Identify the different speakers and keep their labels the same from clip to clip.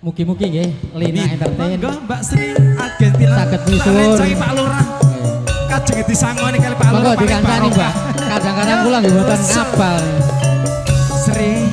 Speaker 1: Mugi-mugi nggih Lina Entertain.
Speaker 2: Monggo Mbak Sri Argentina.
Speaker 1: Saged misuwur.
Speaker 2: Rencai Pak Lurah. Kajeng disangoni kali Pak Lurah.
Speaker 1: Monggo dikancani Mbak. Kadang-kadang kula nggih mboten apal.
Speaker 2: Sri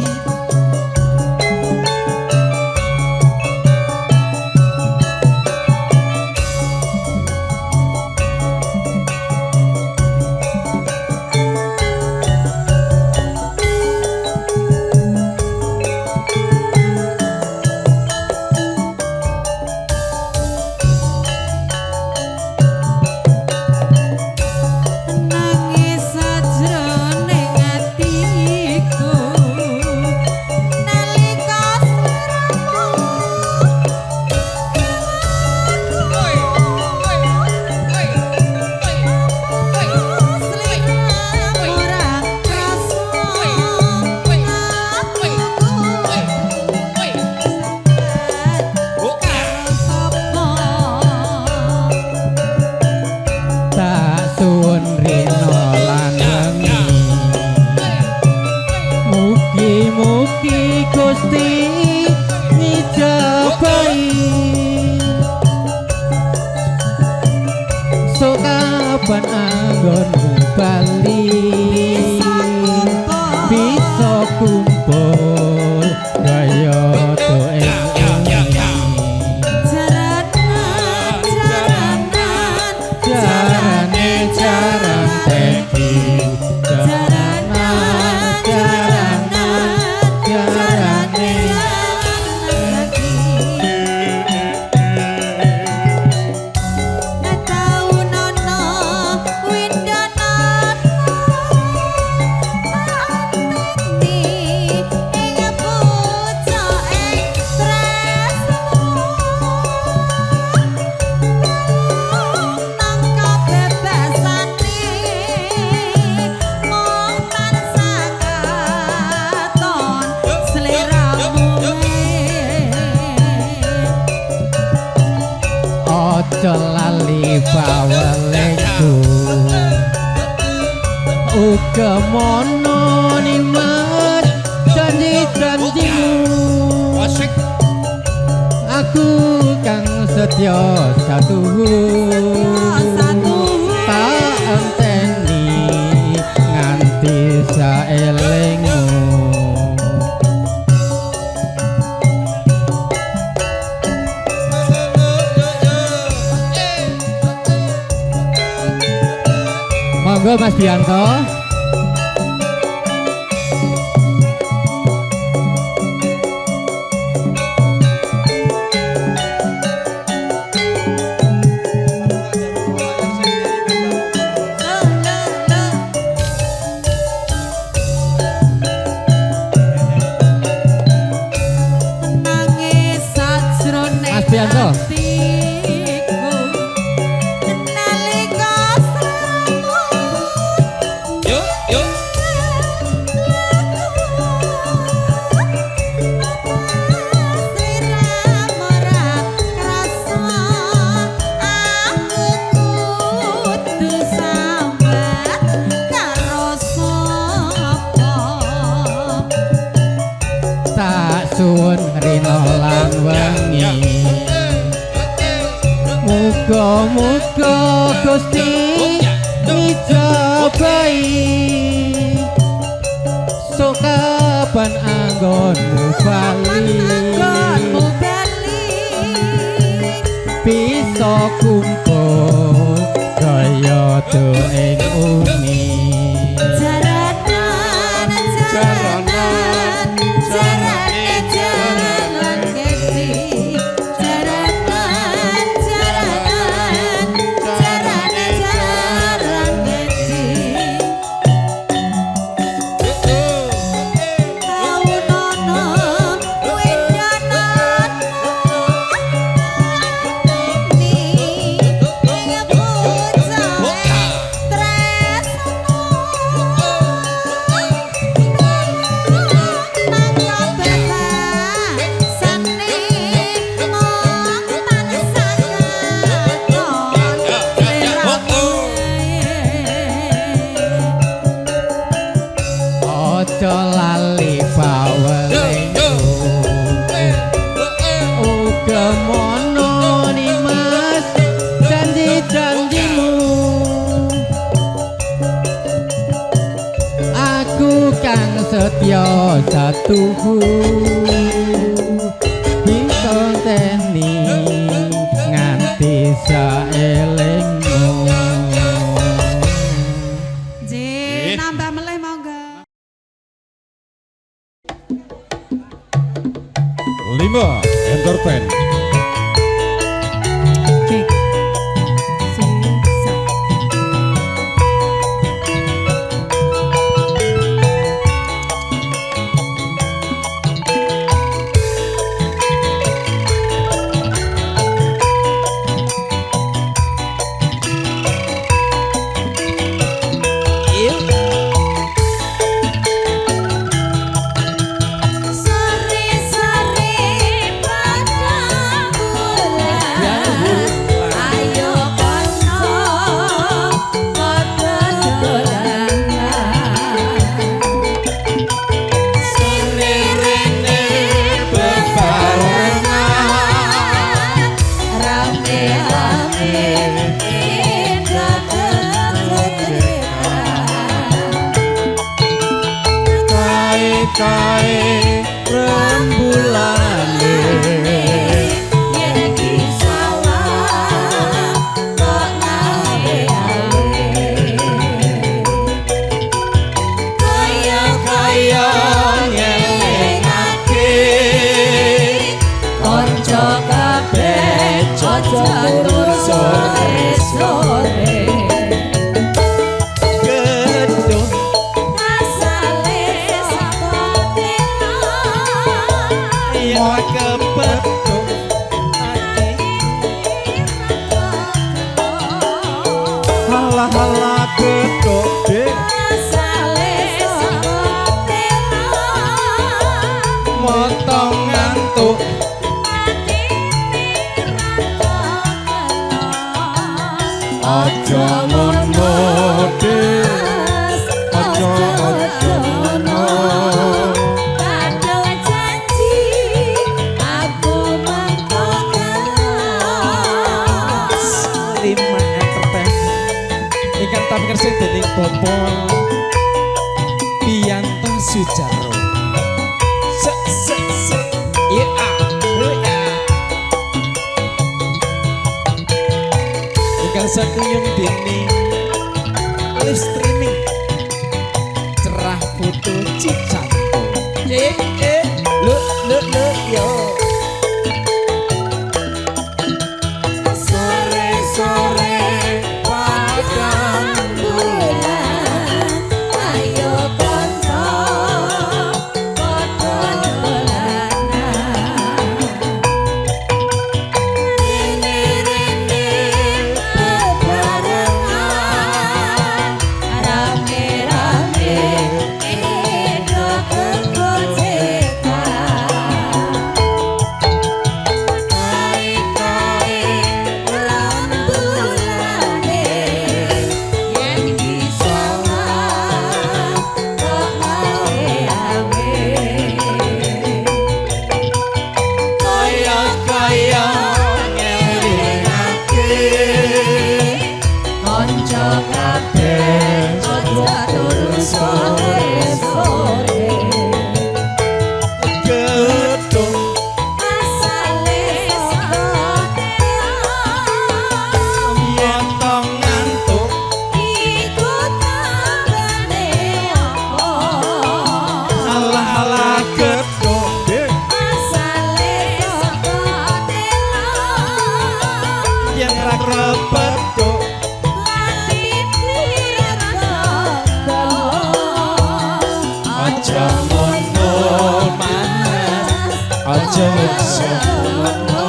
Speaker 1: kapan anggonmu bali bisa kumpul kaya tuh lali bawalku uga mono nimas janji-janjimu aku kang setya satu tak enteni nganti saelengmu. Monggo Mas Bianto. Mas Bianto. Suwun rina lan wengi muga-muga Gusti ngijabahi sok kapan anggonmu bali bisa kumpul kaya ing umi demono Nimas janji-janjimu aku kan setia satuku bisa teni nganti saelingmu
Speaker 3: nambah meleh monggo
Speaker 4: 5 Entertain kae rembulane yen disalah kok ngawe-awe kaya ngelingake kanca kabeh aja tur sore-sore halah gedok dek motong ngantuk aja ngono dek aja ngono kadang janji aku mengkokas 5 Entertain ingkang tampil dening Bapak Piyanto Sujaro ingkang sakuyung dening live streaming cerah foto Cicanto lo yo sore-sore padang bulan ayo kanca padha dolanan rene-rene bebarengan rame-rame edo kegojekan kae-kae rembulane yen disalah kok ngawe-awe kaya ngelingake kanca kabeh aja tur sore-sore gedung asale yen tong ngantuk iku tambane apa alah-alah gedung asale yen ra kepethuk aja ngono manas aja ngono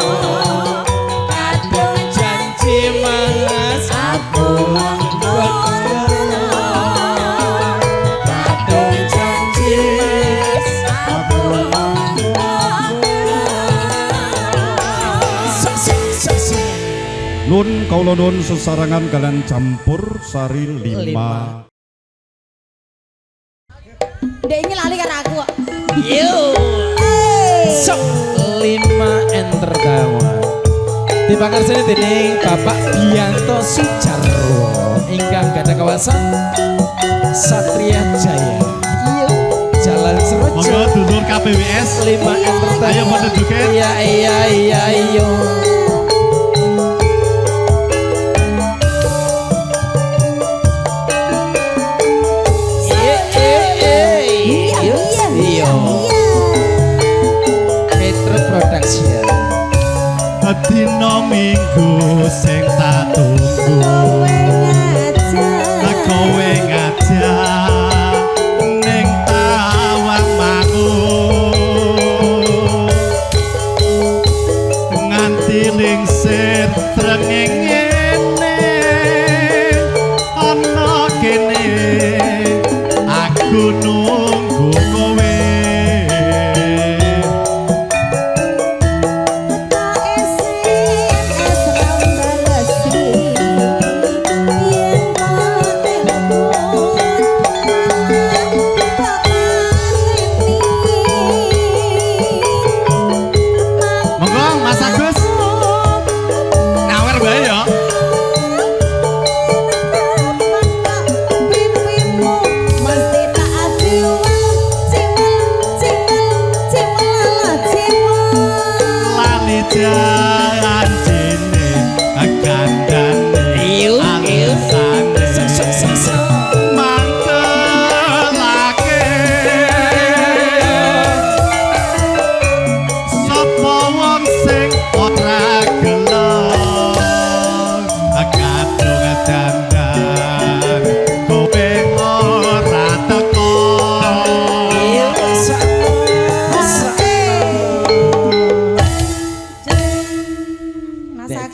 Speaker 4: kadang janji mas aku kadang janji mas aku
Speaker 5: Nun kaula nun sesarangan kalian campur sari 5.
Speaker 3: Dek ini lali karo aku kok.
Speaker 1: Yo sok 5 Entertainment
Speaker 4: Dipangersani dening Bapak Bianto Sujarwo ingkang gadhah kawasan Satria Jaya. Iya. Jalan Serojo.
Speaker 5: Monggo dulur KPWS
Speaker 4: 5 Entertainment.
Speaker 5: Ayo padha joget.
Speaker 4: Iya. Iya. Metro Production.
Speaker 5: Dina Minggu sing tak tunggu kowe ngajak ning tawang mangun nganti lingsir trengenge ana kene aku nunggu kowe. Jalan jene kandhane alasane mantelake sapa wong sing ora gelem kadung dandan kowe ora teko.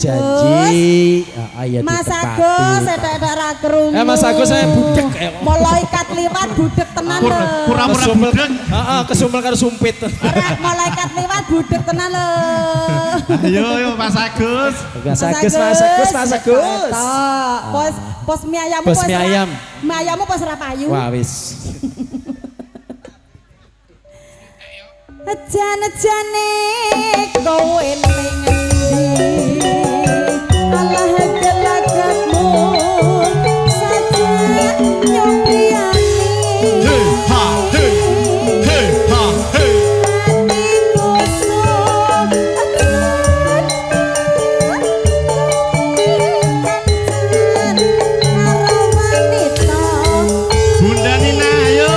Speaker 4: Janji ayo
Speaker 3: Mas Agus edak-edak ra krungu.
Speaker 4: Mas Agus saya budek
Speaker 3: Malaikat liwat budek tenan lho.
Speaker 5: Pura-pura budek.
Speaker 4: Heeh, kesumel karo sumpit.
Speaker 3: Malaikat liwat budek tenan lho.
Speaker 5: Ayo Mas Agus.
Speaker 4: Mas Agus.
Speaker 3: Pos mie ayammu
Speaker 4: Pos mie ayam.
Speaker 3: Mie ayammu pos ra payu.
Speaker 4: Wah wis.
Speaker 3: Jan-jane kowe ning endi? Allah gelagatmu saja nyopiani.
Speaker 5: Hey ha hey hey ha hey. Bunda Nina ayo.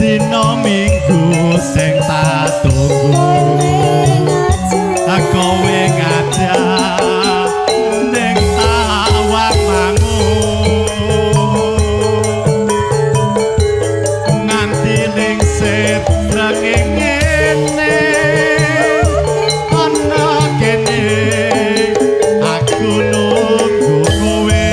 Speaker 5: Dina Minggu sing tak tunggu kowe ngajak ning tawang mangun nganti lingsir rengenge ana kene aku nunggu kowe.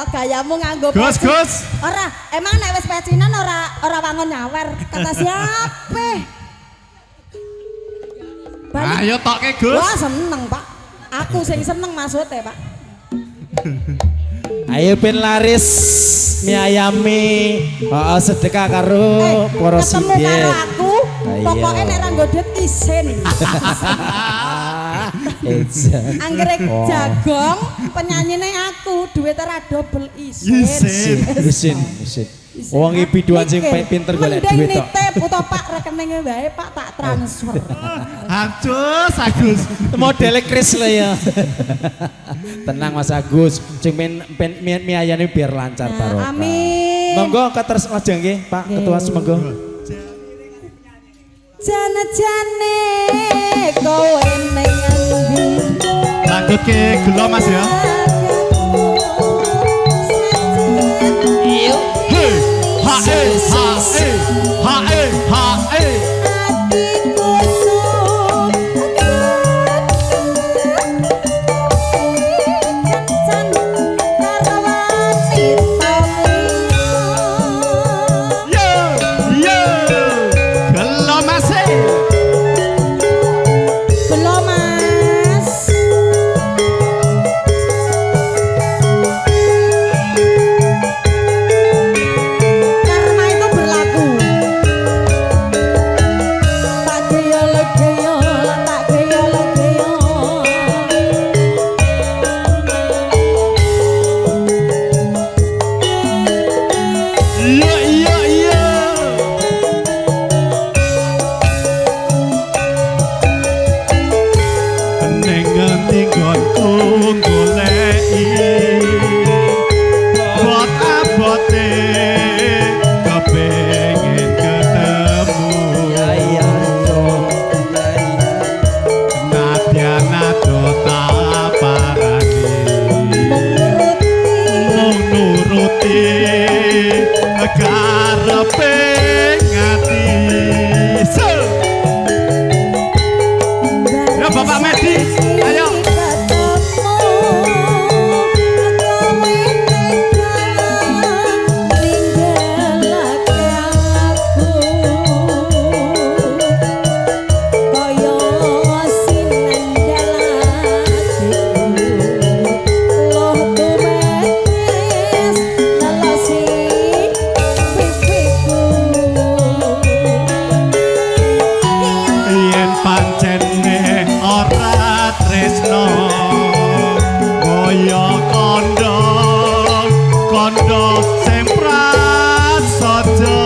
Speaker 3: gayamu nganggo
Speaker 2: Gus,
Speaker 3: peci.
Speaker 2: Gus.
Speaker 3: Ora, emang nek wis pecinan ora wangun nyawer. Kata siapa?
Speaker 2: Ayo tokke Gus.
Speaker 3: Wah, seneng, Pak. Aku sing seneng maksudnya, Pak.
Speaker 4: Ayo ben laris mie ayami. Heeh sedekah karo para
Speaker 3: Ketemu
Speaker 4: sindir.
Speaker 3: karo aku,
Speaker 4: Ayo.
Speaker 3: pokoknya nek ra nggo duit isin. Anggrek jagong penyanyine aku, duwite ra double isin.
Speaker 4: Isin. Wong iki biduan sing pinter golek duit
Speaker 3: Mending
Speaker 4: tok.
Speaker 3: nitip utawa Pak rekeninge wae Pak tak transfer.
Speaker 2: Hancur Agus.
Speaker 4: Modele Kris lho ya. Tenang Mas Agus, sing mie ayane biar lancar barokah.
Speaker 3: Amin.
Speaker 4: Monggo katerus lajeng nggih, Pak Ketua monggo.
Speaker 3: Jane-jane kowe ning endi?
Speaker 2: Lanjut ke gula Mas ya. Hei, hae, hae, hae, hae.
Speaker 3: Atiku kencan karo wanita
Speaker 2: Yo, yo. Gelo Mas.
Speaker 3: Belum Mas. Karma itu berlaku. Tak geyo legeyo, tak geyo legeyo.
Speaker 2: Yo, yo, yo. Ning ngendi nggonku goleki bot abote kepengin ketemu nadyan ado tak parani mung nuruti karepe ngati. Ya Bapak Medi, ayo. Yen pancene ora tresno kaya kandha kandha sing prasaja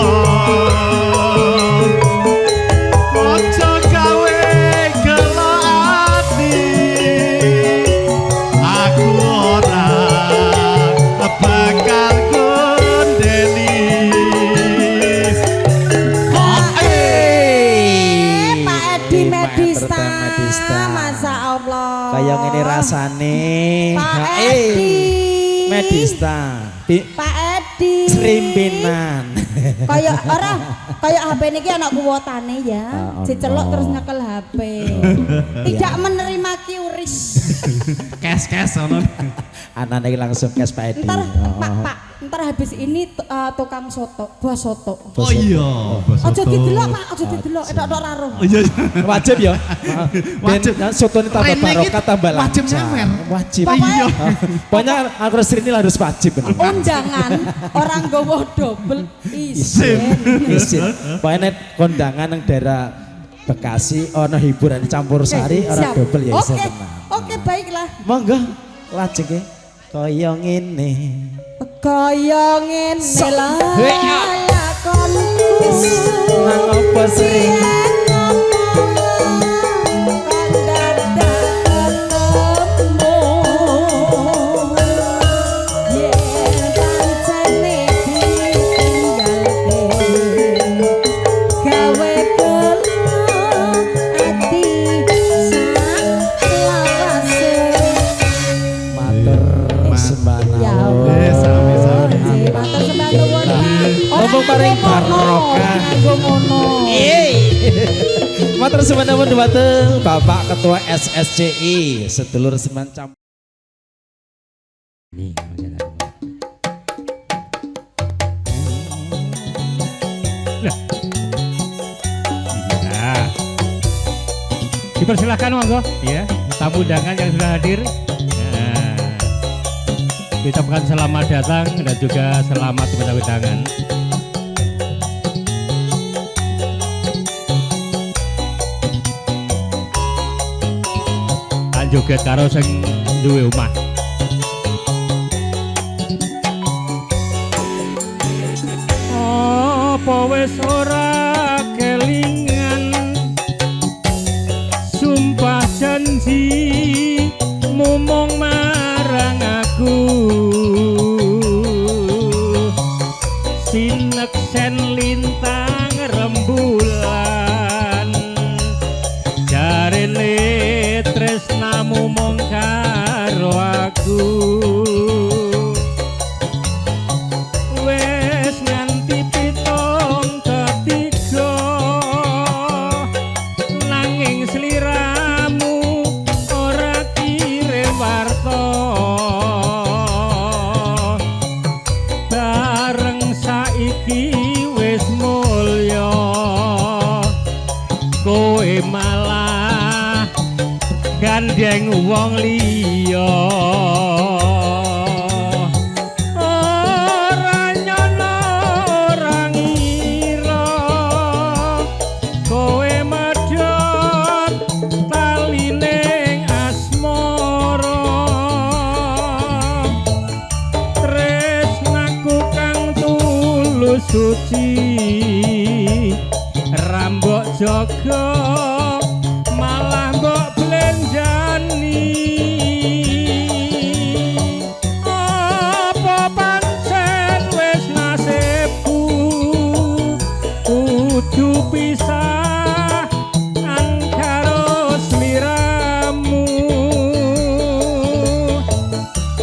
Speaker 2: aja gawe gelo ati aku ora bakal kondeli.
Speaker 3: Pak Edi Medista,
Speaker 4: Medista.
Speaker 3: Masya Allah.
Speaker 4: Kayak ngene rasane.
Speaker 3: Pak
Speaker 4: Ha,
Speaker 3: Edi.
Speaker 4: Medista.
Speaker 3: Pak Edi.
Speaker 4: Serimpinan.
Speaker 3: Kayak ora, kayak HP niki anak kuwotane ya.
Speaker 4: Ah,
Speaker 3: Dicelok
Speaker 4: ono.
Speaker 3: terus nyekel HP. Tidak menerima QRIS.
Speaker 2: Kes ono.
Speaker 4: Anane langsung kes Pak Edi.
Speaker 3: Ntar
Speaker 4: Oh.
Speaker 3: Pak, ntar habis ini tukang soto, bos soto.
Speaker 2: Oh iya,
Speaker 3: Ojo didelok Pak, ojo didelok, etok-etok raro.
Speaker 2: Oh iya.
Speaker 4: Wajib ya.
Speaker 2: Wajib.
Speaker 4: Soto ini tambah
Speaker 2: Rene iki
Speaker 4: barokah tambah lancar.
Speaker 2: wajib nyawer.
Speaker 4: Wajib.
Speaker 3: Pokoknya-
Speaker 4: Pokoknya aku ini harus wajib.
Speaker 3: Undangan orang gowo double isin.
Speaker 4: Isin. Pokoknya nek kondangan yang daerah Bekasi ono hiburan campur sari orang
Speaker 3: Siap.
Speaker 4: double ya isin
Speaker 3: Oke,
Speaker 4: tenang.
Speaker 3: oke baiklah.
Speaker 4: Monggo lajeng nggih. Kaya ngene.
Speaker 3: Kaya ngene lah lakonku.
Speaker 4: Nang apa sering Ngomong paring barokah. Matur suwun dhumateng Bapak Ketua SSCI sedulur semacam.
Speaker 6: Iya. Dipersilahkan monggo ya, tamu undangan yang sudah hadir. Nah, kita ucapkan selamat datang dan juga selamat kepada undangan. Dan juga karo sing duwe omah. Apa wis ora kelingan sumpah janji mumung marang aku sineksen lintang rembulan jarene tresnamu mung karo aku wes nganti pitung ketiga nanging sliramu ora kirim warta bareng saiki wis mulya kowe malah gandeng wong liya ora nyono ora ngira kowe medhot talining asmara tresnaku kang tulus suci rambok jaga malah mbok blenjani apa pancen wis nasibku kudu pisah karo sliramu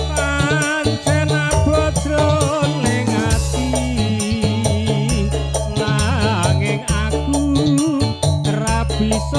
Speaker 6: pancen abot jroning ati nanging aku ra bisa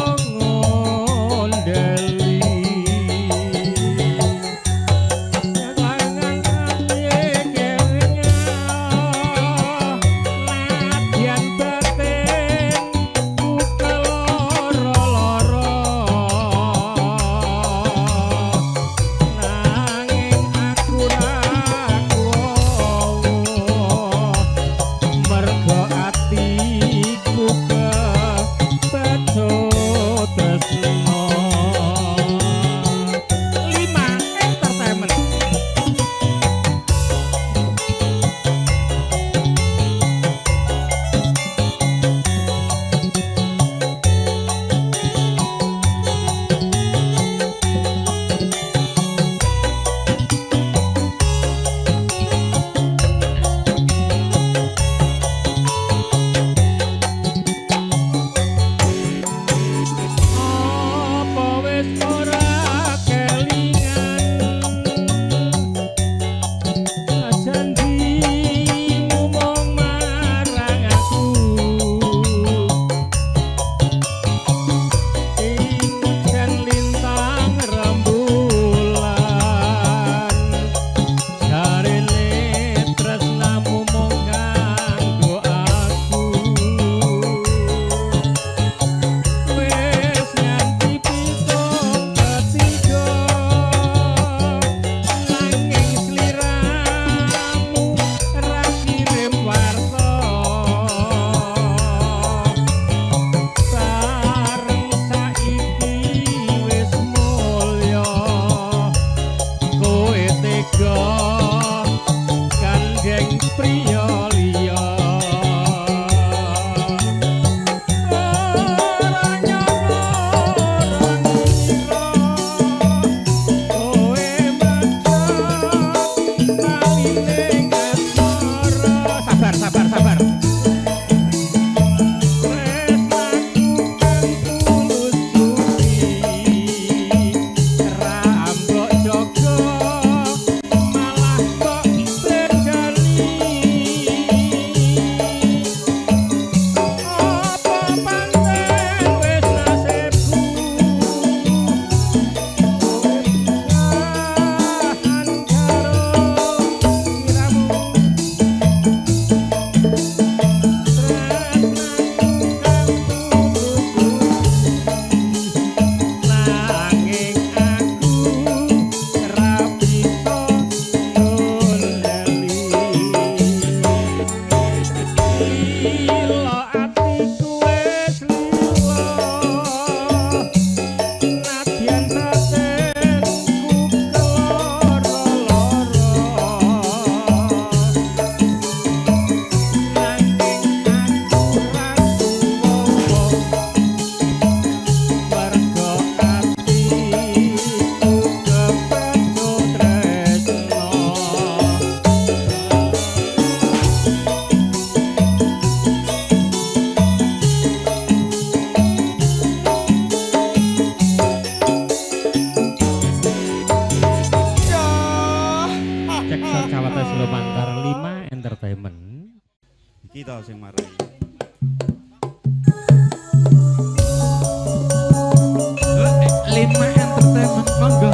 Speaker 6: 5 Entertainment.
Speaker 5: Kita sing marai.
Speaker 2: Lima entertainment monggo.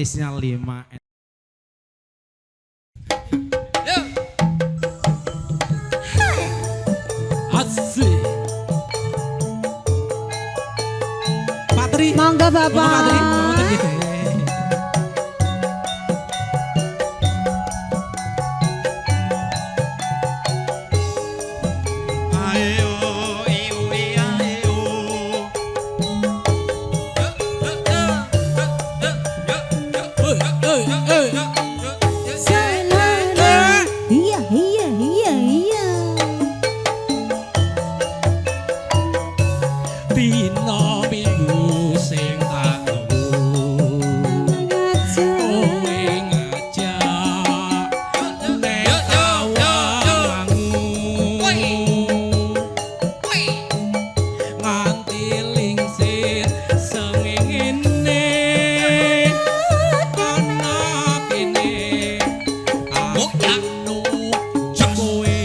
Speaker 2: isinya 5.
Speaker 6: Asik.
Speaker 2: Patri.
Speaker 3: Monggo
Speaker 2: Monggo Patri.
Speaker 3: Bapak.
Speaker 2: Monggo gitu.
Speaker 3: Iya, iya, iya, iya.
Speaker 6: Dino minggu sing tak tunggu kowe ngajak nek tawanganmu nganti lingsir sengengene ana kene aku jakno kowe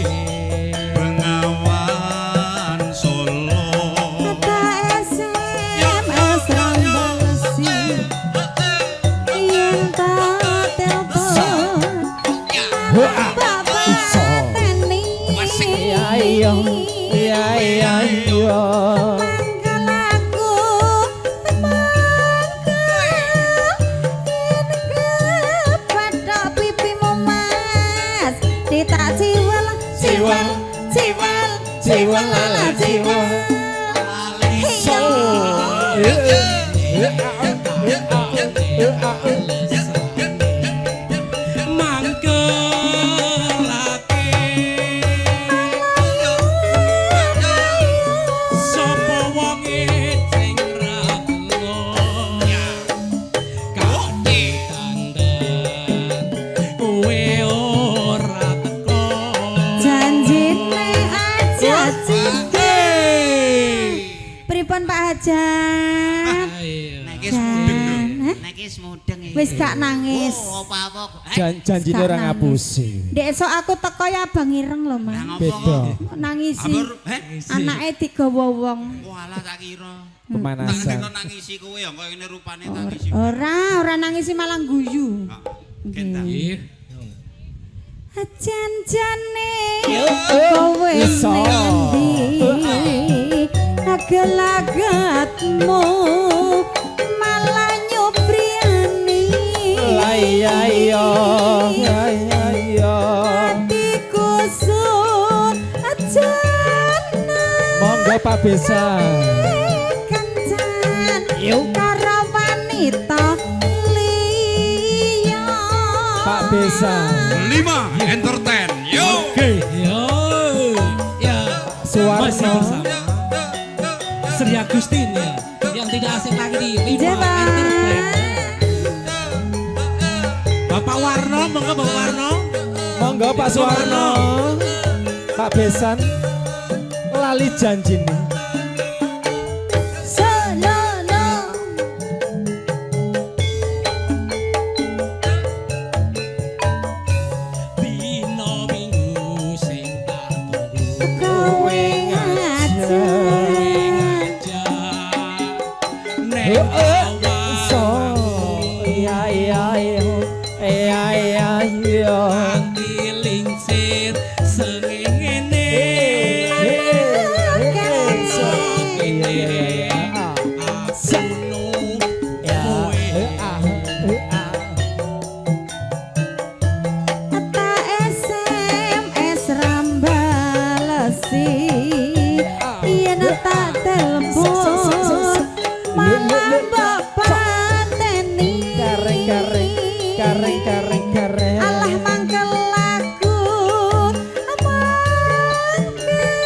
Speaker 5: Bengawan Solo
Speaker 3: Kata SMS rambalesi Yen tak telepon Bapak teni
Speaker 4: Iya iya iya iya iya.
Speaker 3: Manggal aku Pada pipimu mas Ditak ciwel ciwel ciwel ciwel lala ciwel
Speaker 6: mangkelake sapa wonge sing ra telo kate dandan kowe ora teko
Speaker 3: Janjine aja cike Pripun Pak Hajat
Speaker 7: Nek wis mudeng iki.
Speaker 3: Wis gak nangis
Speaker 7: Oh, apa-apa.
Speaker 4: Janjine
Speaker 3: Gak
Speaker 4: ora
Speaker 3: nangis.
Speaker 4: ngapusi.
Speaker 3: Dek esok aku teko ya abang ireng lho Mas
Speaker 4: Beda
Speaker 3: Nangisi
Speaker 7: Heh.
Speaker 3: Anake digawa wong
Speaker 7: Walah tak kira. Tak
Speaker 4: pemanasan.
Speaker 7: kira nangisi kowe ya kok ngene rupane nangisi.
Speaker 3: Ora nangisi malah guyu
Speaker 7: Kenta.
Speaker 6: nggih
Speaker 3: Jan-jane kowe
Speaker 4: iso.
Speaker 3: ning agel-agatmu malah nyobriani
Speaker 4: Lah iya iya iya iya iya.
Speaker 3: hatiku sun ajana
Speaker 4: Monggo Pak Besan.
Speaker 3: kencan karo wanita liya
Speaker 4: Pak Besan.
Speaker 2: 5 entertain. Yo.
Speaker 6: oke yo ya masih
Speaker 4: Suwarno.
Speaker 6: bersama Sri Agustin ya yang tidak asing lagi di
Speaker 3: Iya,
Speaker 6: Lima
Speaker 3: Pak.
Speaker 6: Entertainment. Bapak Warno, monggo Bapak Warno.
Speaker 4: Monggo Pak Suwarno. Pak Besan. Lali janjine.
Speaker 3: Solono
Speaker 6: Dino minggu sing tak tunggu
Speaker 3: kowe ngajak
Speaker 6: ngajak nek
Speaker 4: So iya iya iya iya iya iya.
Speaker 6: nganti lingsir sengengene
Speaker 4: So
Speaker 6: kene
Speaker 4: iya.
Speaker 6: aku nu
Speaker 4: Ya.
Speaker 6: kowe
Speaker 3: Ata SMS rambalesi yen tak telepon malah mbok pateni
Speaker 4: Kareng kareng kareng kareng kareng.
Speaker 3: alah mangkel aku mangkel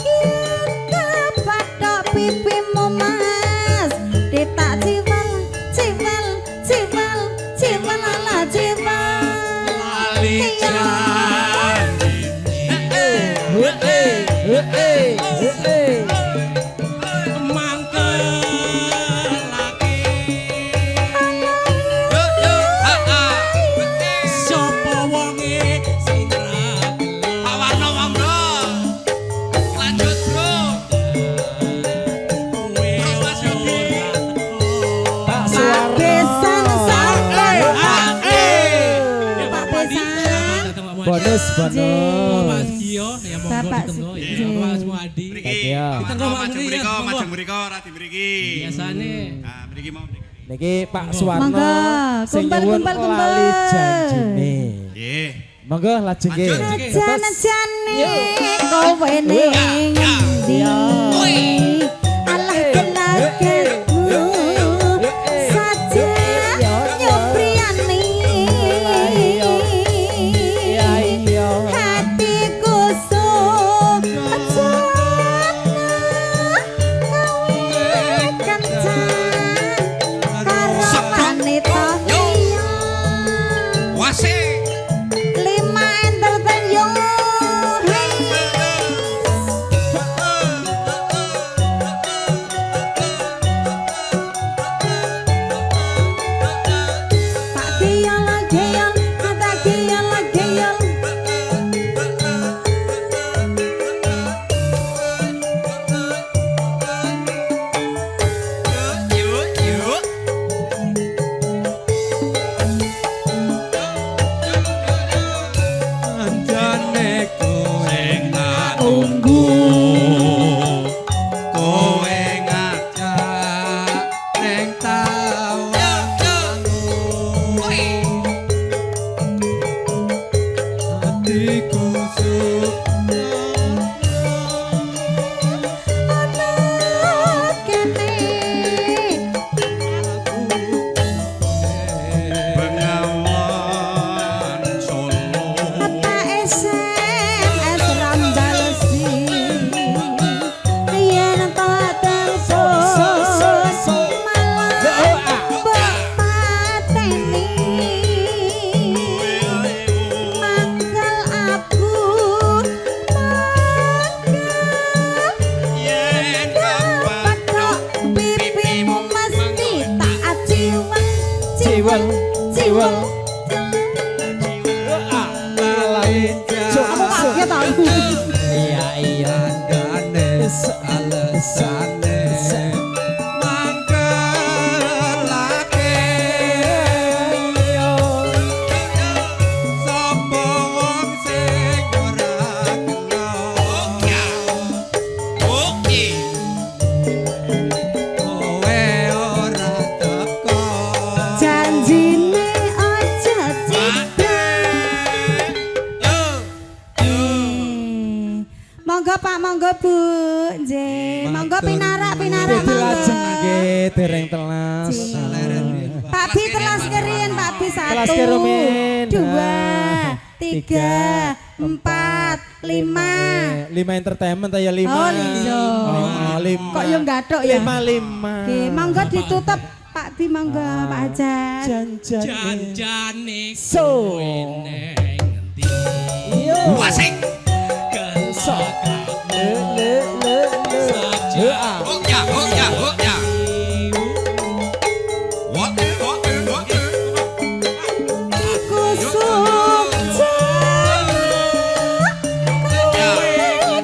Speaker 3: yen kepatok pipimu mas ditak ciwel ciwel ciwel ciwel ala ciwel
Speaker 6: lali
Speaker 3: Iya.
Speaker 6: janji
Speaker 4: Hei. Gus Bono.
Speaker 2: Mas Gio ya monggo
Speaker 3: Bapak
Speaker 2: ditunggu ya.
Speaker 3: Sugih.
Speaker 2: Mas Muadi.
Speaker 7: Mriki.
Speaker 4: Iya.
Speaker 7: Ditenggo maju mriko ora di mriki.
Speaker 2: Biasane
Speaker 7: Nah, mriki mau mriki.
Speaker 4: Niki Pak Suwarno
Speaker 3: Monggo,
Speaker 4: sing
Speaker 3: kumpul,
Speaker 4: nyuwun
Speaker 3: kumpul, kumpul.
Speaker 4: lali janjine.
Speaker 7: Nggih.
Speaker 4: Monggo lajeng nggih.
Speaker 7: Lanjut.
Speaker 3: Jan-jane kowe ning ndi? Alah tenagamu saja nyopriani. Hatiku sujana kowe kencan karo wanita liya.
Speaker 7: Wase.
Speaker 3: Lima entertain yo. Tak geyal geyal, tak geyal geyal.
Speaker 7: Yuk, yuk.
Speaker 2: anjane kowe
Speaker 7: Tak
Speaker 2: tunggu
Speaker 7: kowe ngajak
Speaker 2: neng tawa hatiku
Speaker 3: Ana kene
Speaker 7: Bengawan Solo.
Speaker 3: apa SMS randalesi yen tak telepon malah bapateni manggal aku
Speaker 7: Yen
Speaker 3: patok pipimu mesti tak ciweng ciweng ciweng kaget aku
Speaker 4: Iya iya.
Speaker 2: alesane mangkelake sapa wong sing ora kenal
Speaker 7: Oke.
Speaker 2: kowe ora teko
Speaker 3: janjine aja cedhak monggo Pak monggo Bu nggih monggo pinarak pinarak
Speaker 4: Dadi lajeng
Speaker 3: monggo
Speaker 4: nggih dereng telas.
Speaker 3: Pak Bi telas ngerin Pak Bi
Speaker 4: Telas
Speaker 3: 1
Speaker 4: kerumin.
Speaker 3: 2 3 4 5
Speaker 4: 5 entertainment ya 5.
Speaker 3: Oh, iya.
Speaker 4: Oh, 5.
Speaker 3: kok yo gathuk ya
Speaker 4: 5.
Speaker 3: Oke, monggo ditutup Pak Bi monggo Pak Hajat.
Speaker 4: Janjane.
Speaker 2: janjane
Speaker 4: So.
Speaker 2: neng endi
Speaker 4: Iya.
Speaker 7: Wasik.
Speaker 4: Sok. Le. Heeh.
Speaker 7: Oh ya, oh ya, oh ya. What?
Speaker 3: Aku suka kowe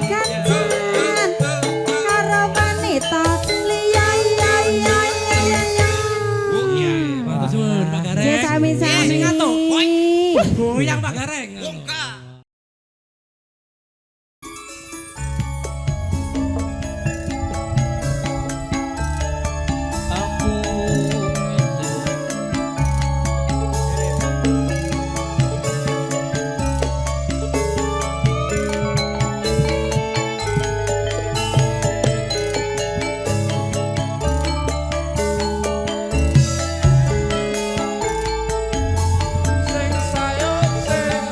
Speaker 3: kancan karo wanita liya ya ya ya ya ya.
Speaker 7: Oh ya.
Speaker 2: Matur suwun Pak Gareng
Speaker 3: Ya sami-sami.
Speaker 2: sing ngatuk goyang Pak Gareng
Speaker 7: Buka.
Speaker 2: sing sayang sing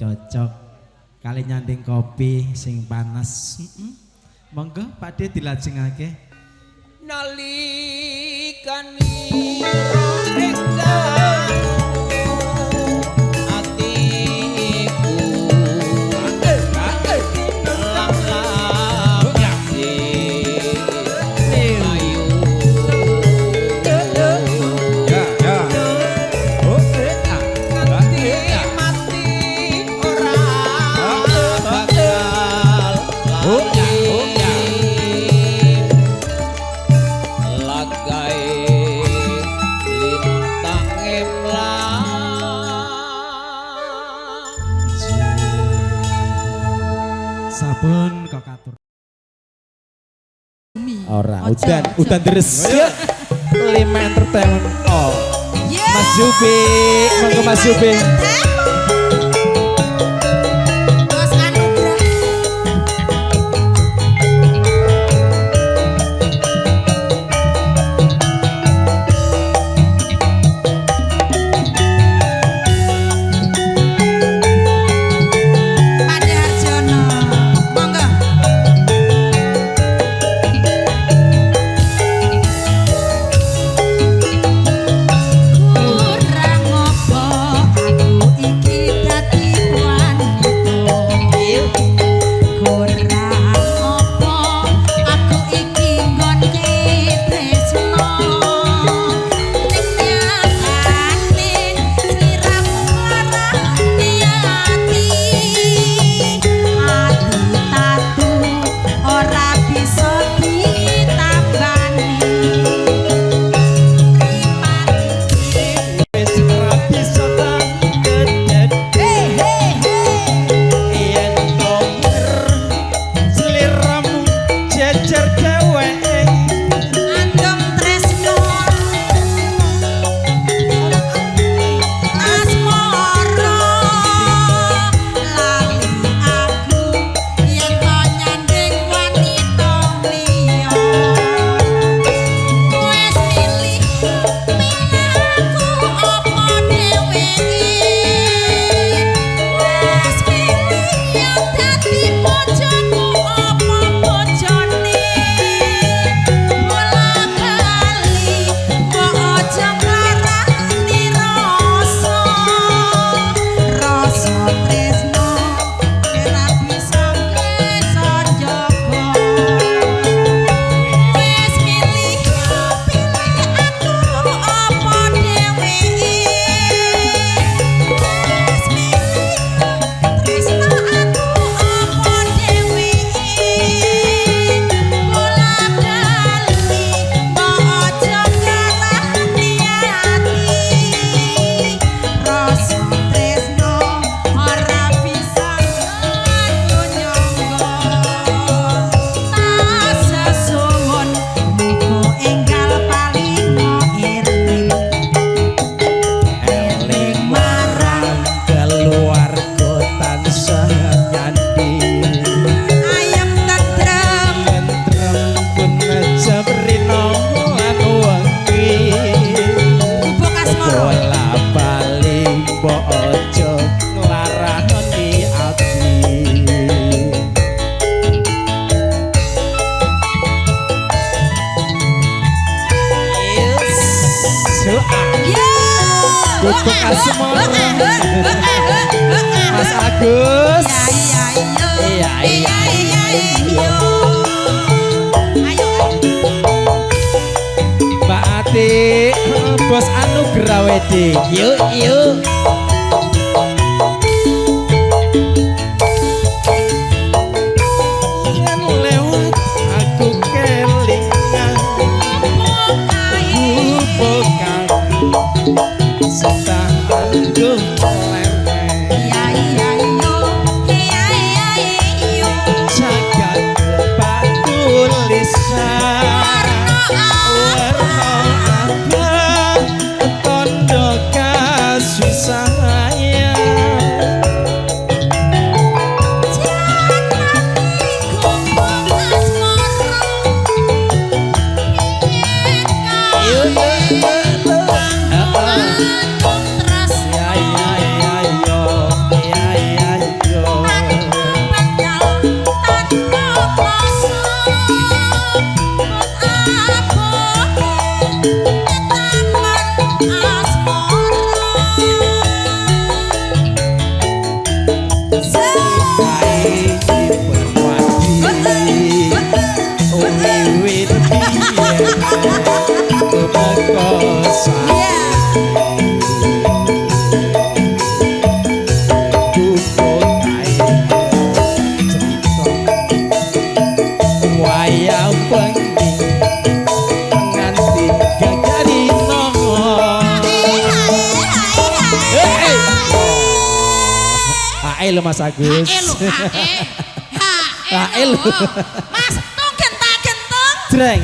Speaker 2: cocok kali nyanding kopi sing panas. Monggo Pak De dilajengake.
Speaker 4: Nalikani engkang atiku langlang ayu nganti mati ora bakal lagai lintang emlang
Speaker 2: Sabun kok katur.
Speaker 4: ora udan deres lima entertainment oh Mas Zubi monggo Mas Zubi
Speaker 3: Bos Anugrah. Pade Harjono. Monggo. Kurang apa aku iki dadi wanita. Kurang apa aku iki nggonke tresno. Ning nyatane sliramu nglarani ati. Ati-atu ora bisa ditambani.
Speaker 4: wis ora bisa tanggedhet
Speaker 3: Hey hey hey.
Speaker 4: yen tonger sliramu jejer dheweke
Speaker 3: Andom tresno asmara lali aku yen to nyanding wanita liya wis milih aku apa dheweke wis milih yen dadi bojoku apa bojone bola bali kok aja nglarani rasa tresno ora bisa bisa jaga wis milih aku apa dheweke wis milih tresno aku apa dheweke bola bali kok aja nglarani ati rasa tresno ora bisa aku nyangga tak sesuwun muga enggal palinga
Speaker 4: eling marang keluarga tansah nyandi
Speaker 3: ayam tentrem
Speaker 4: tentrem pun jabrino lan wengi
Speaker 3: bubuk asmara
Speaker 4: bola bali mbok aja nglarani ati Bubuk asmara Mas Agus
Speaker 3: iya iya ayo
Speaker 4: Mbak Ati Bos Anugrah Wedding yuk Yen lewat aku kelingan bubuk kaki setangguh jagat batu lisan warna abang tondo kasusan HE lho Mas Agus.
Speaker 3: HE lho, HE.
Speaker 4: HE lho.
Speaker 3: Mas, tung gentang-gentong.
Speaker 4: Jreng.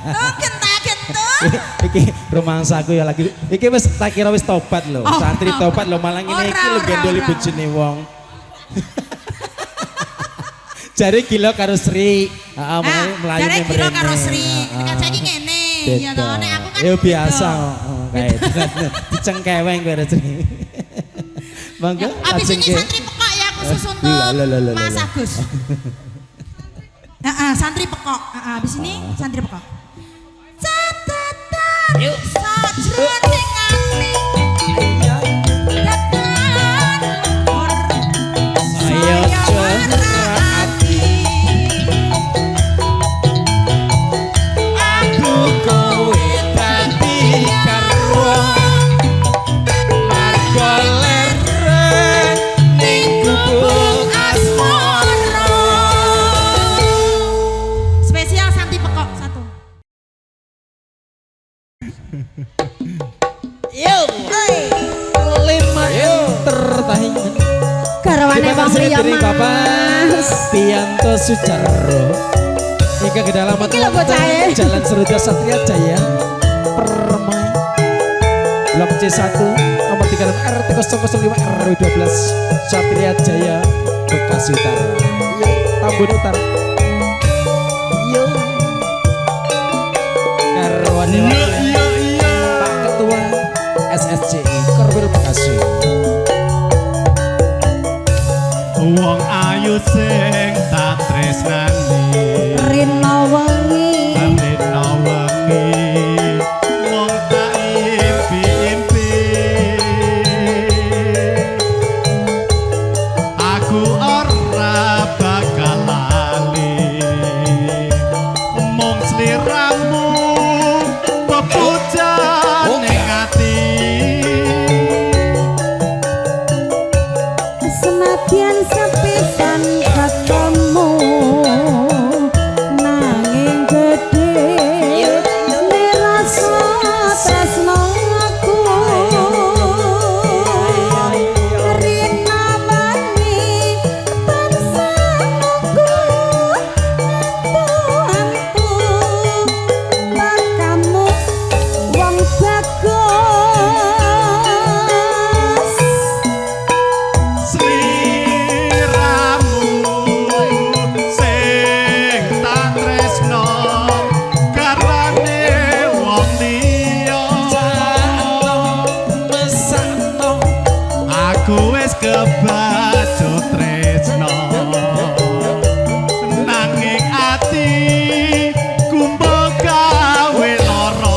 Speaker 3: Tung gentang-gentong.
Speaker 4: Iki rumangsaku ya lagi. Iki wis tak kira wis tobat lho.
Speaker 3: Oh,
Speaker 4: Santri tobat lho malah ngene iki lho gendoli
Speaker 3: ora.
Speaker 4: bojone wong. Jare gila karo Sri. Heeh, mlayu
Speaker 3: Jare
Speaker 4: mrene.
Speaker 3: kira karo Sri. Nek saiki ngene, ya toh nek aku kan.
Speaker 4: Ya biasa
Speaker 3: beda.
Speaker 4: kok. Kayak dicengkeweng kowe Sri. Monggo.
Speaker 3: Abis ini santri pekok ya khusus untuk Mas Agus. Santri pekok. Abis ini santri pekok. Catatan sajroning ati.
Speaker 4: Ayo ati. Aku kowe dadi karo margoler ning gubuk
Speaker 3: Asmara. Spesial santri pekok satu.
Speaker 4: Yo. Lima tertahin.
Speaker 3: Garwane wong liya Mas.
Speaker 4: Pianto Sujarro. Hingga ke dalam
Speaker 3: Iki lho bocahe.
Speaker 4: Jalan Seruda Satria Jaya Permai Blok C1 nomor 36 RT 005 RW 12 Satria Jaya Bekasi Utara. Tambun Utara. Yo. Garwane Pak Ketua SSCI Korwil Bekasi.
Speaker 5: Wong ayu sing tak tresnani
Speaker 3: Rina wengi.
Speaker 5: Rina wengi wong tak impi-impi aku ora bakal lali mung sliramu pepujan ning ati
Speaker 3: Senadyan sepisan ketemu nanging gedhe nirasa tresno aku Rina wengi tansah nunggu antu bakamu wong bagus
Speaker 5: sliramu sing tak tresno karwane wong liya
Speaker 4: Mesakno
Speaker 5: aku wis kebacut tresno nanging ati kumbo gawe lara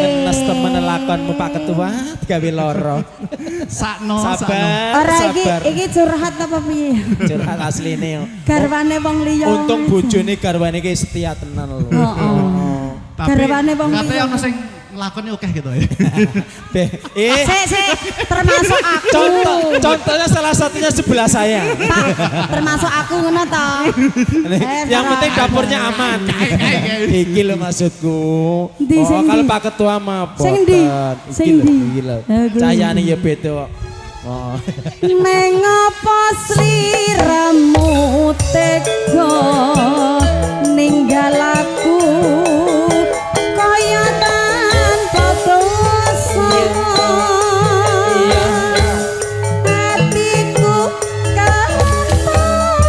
Speaker 4: Nenes temen lakonmu Pak Ketua digawe loro.
Speaker 5: sakno
Speaker 4: Sabar,
Speaker 3: Ora
Speaker 4: sabar.
Speaker 3: iki curhat apa piye?
Speaker 4: Curhat asline yo.
Speaker 3: Garwane wong liya.
Speaker 4: Untung bojone garwane iki setia tenan lho.
Speaker 3: Heeh. Garwane wong liya.
Speaker 5: katanya ono sing nglakoni akeh gitu ya.
Speaker 3: Sik, termasuk aku.
Speaker 4: Contohnya salah satunya sebelah saya.
Speaker 3: Pak, termasuk aku ngono to.
Speaker 4: Yang penting dapurnya aman. Iki lho maksudku.
Speaker 3: Ndi, sing
Speaker 4: Oh, kalau
Speaker 3: ndi?
Speaker 4: Pak Ketua mah
Speaker 3: Sing ndi?
Speaker 4: boten.
Speaker 3: Sing
Speaker 4: Iki lho,
Speaker 3: ndi?
Speaker 4: iki lho.
Speaker 3: Aku.
Speaker 4: Cahayane ya beda kok. Oh.
Speaker 3: Neng apa sliramu tega ninggal aku kaya tanpa dosa. Hatiku kelantaran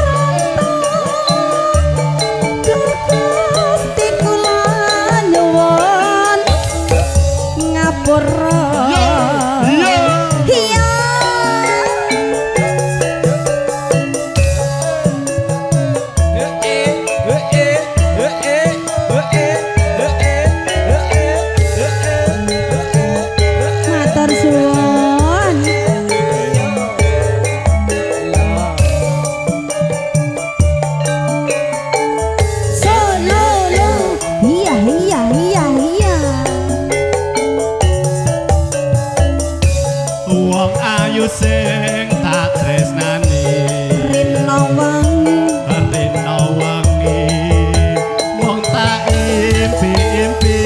Speaker 3: dur Gusti kula nyuwun ngapura. Iya. Matur suwun. Sololo. Iya.
Speaker 5: Wong ayu sing tak tresnani
Speaker 3: Rina wengi.
Speaker 5: Rina wengi wong tak impi-impi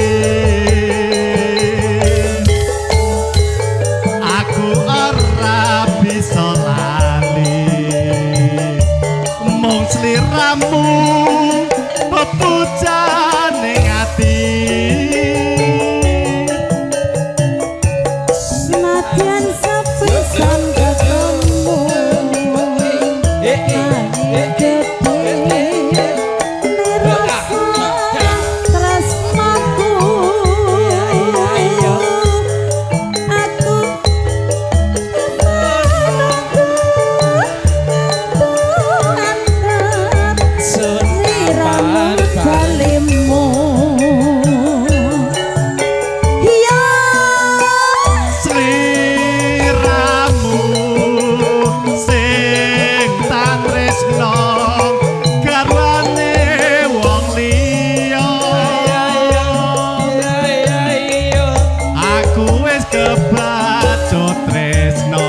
Speaker 5: kebacut tresno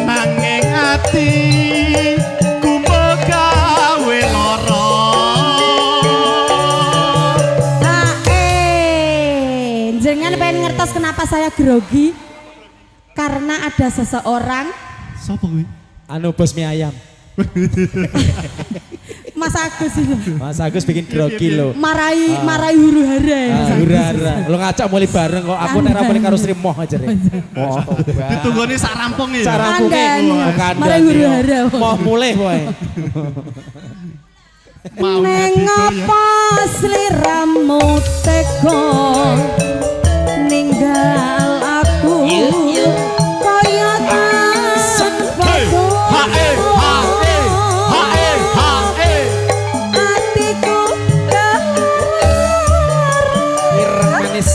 Speaker 5: nanging ati kumbegawe lara
Speaker 3: Jenengan pengen ngertos kenapa saya grogi? Karena ada seseorang
Speaker 5: sapa kuwi
Speaker 4: Anu bos mie ayam.
Speaker 3: Mas Agus itu
Speaker 4: Mas Agus bikin grogi lo.
Speaker 3: marai huru hara Mas Agus.
Speaker 4: Hura-hura. Lo ngajak mulai bareng kok aku nek ra boleh karo Sri Moh aja rek. Oh.
Speaker 5: ditunggoni sak rampung ya
Speaker 4: Cara aku
Speaker 3: Marai huru hara.
Speaker 4: Moh mulai kowe.
Speaker 3: Neng apa sliramu tega ninggal aku kaya tanpa atiku
Speaker 4: Ireng manis.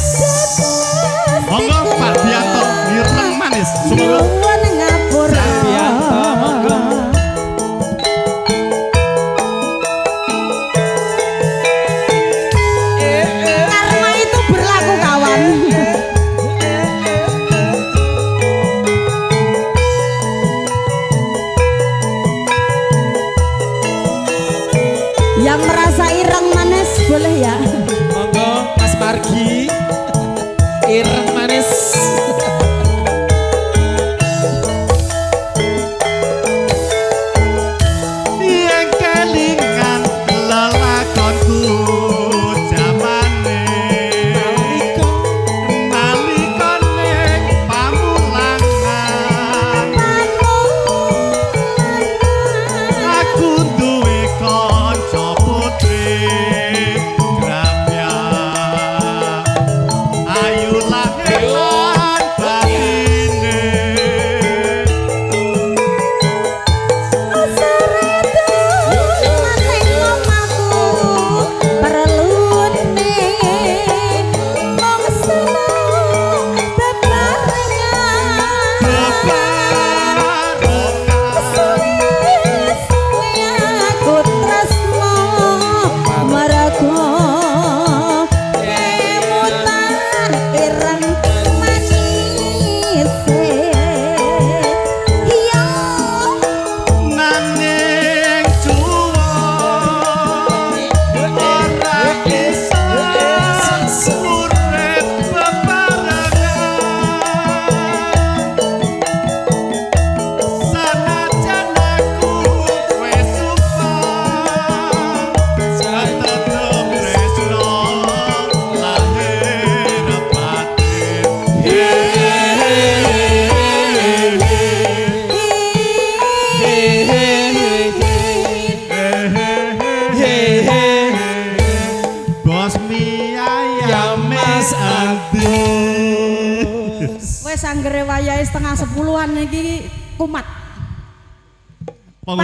Speaker 5: monggo Pak Dianto ireng manis sumangga
Speaker 3: Nuwun ngapura
Speaker 4: Dianto, monggo.
Speaker 3: karma itu berlaku kawan. Yang merasa ireng manis boleh ya.
Speaker 4: Monggo Mas Margi. Ireng manis.
Speaker 5: yang kelingan lelakonku jamane nalikane pamulangan aku duwe kanca putri grapya ayu lahiran batine nanging juwo ora bisa urip bebarengan sanajan aku wis suka tetep tresno lahir batin Bos mie ayam Mas Agus.
Speaker 3: Wes anggere wayahe setengah 10-an iki kumat. Pak,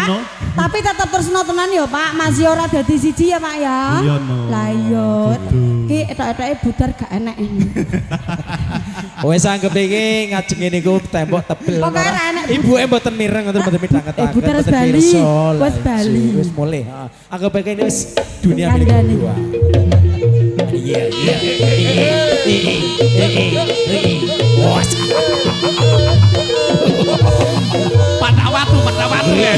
Speaker 3: tapi tetap terus tenan ya Pak, masih ora dadi siji ya Pak ya.
Speaker 5: Iya, no.
Speaker 3: Lah iya.
Speaker 5: Kudu.
Speaker 3: Ki etok-etoke budar gak enek ini.
Speaker 4: Wes anggap iki ngajeng ngene iku tembok tebel.
Speaker 3: Pokoke ra enek.
Speaker 4: Ibuke mboten mireng ngoten mboten midhanget.
Speaker 3: Ibu terus Bali. Wes Bali.
Speaker 4: Wis mulai. Anggap iki ini wis dunia milik
Speaker 3: Kandhani.
Speaker 4: berdua. Iya. Wes.
Speaker 7: Pada watu ya.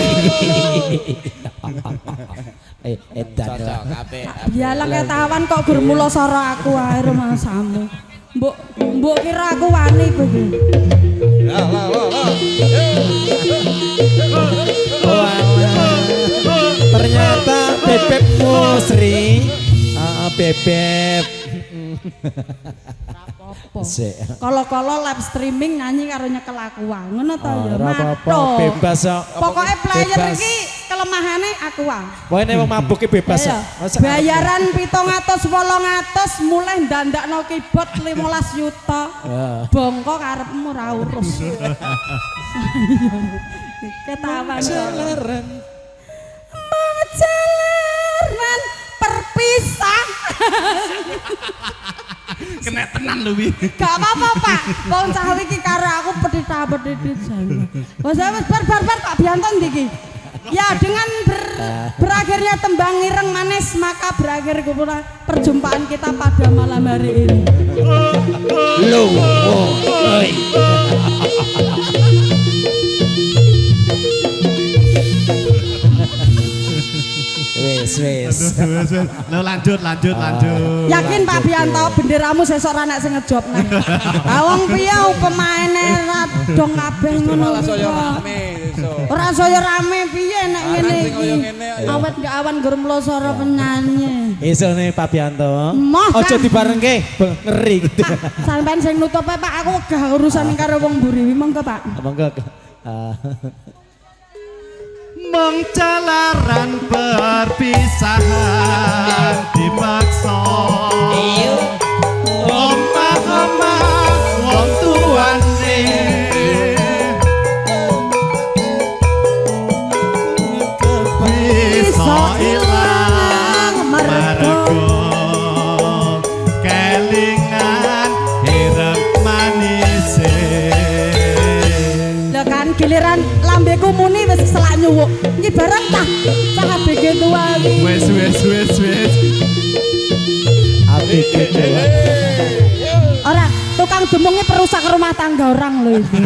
Speaker 4: Edan.
Speaker 3: Bialang ketawan kok gur mula sara aku ae rumasamu. Mbok kira aku wani kowe.
Speaker 4: Ternyata Bebek Musri. Bebek.
Speaker 3: Kala-kala live streaming nyanyi karo nyekel aku wae. Ngono ta ya.
Speaker 4: Ora apa-apa,
Speaker 3: Matur.
Speaker 4: bebas kok.
Speaker 3: Pokoke player
Speaker 4: Bebas.
Speaker 3: iki kelemahane aku wae.
Speaker 4: Pokoknya wong mabuk ki bebas.
Speaker 3: Ayo,
Speaker 4: Masa-
Speaker 3: bayaran 700 800 mulai ndandakno keyboard 15 juta. Bongko karepmu ora urus. Ketawa.
Speaker 4: Jalaran.
Speaker 3: Jalaran perpisah.
Speaker 5: Kena tenan lho wi.
Speaker 3: Gak apa-apa Pak. Wong cah iki karo aku pedhit-pedhit jane. Wes bar Pak Bianto ndiki. Ya dengan berakhirnya tembang ireng manis maka berakhir perjumpaan kita pada malam hari ini.
Speaker 4: Lho. Oi. Wes.
Speaker 2: Lo lanjut.
Speaker 3: Yakin Pak Bianto benderamu sesuk ra nek sing ngejob nang. Awang piye pemaine ra dong kabeh ngono. Ora saya rame piye nek ngene iki. Awet gak awan gur mlosoro penyanyi.
Speaker 4: Isone Pak Bianto.
Speaker 3: Moh,
Speaker 4: Aja
Speaker 3: Kang.
Speaker 4: dibarengke, ngeri.
Speaker 3: Sampeyan sing nutupe Pak, aku wegah urusan karo wong mburi. Monggo Pak.
Speaker 4: Monggo.
Speaker 2: Mong jalaran perpisahan dipaksa. Omah-omah wong tuane. Bisa ilang mergo kelingan hirep manise.
Speaker 3: Lah kan giliran lambeku muni wis selak nyuwuk. Iki barang tah cah ABG tua iki.
Speaker 2: Wes.
Speaker 4: Apik gitu.
Speaker 3: Ora, tukang demungnya perusak rumah tangga orang lho iki.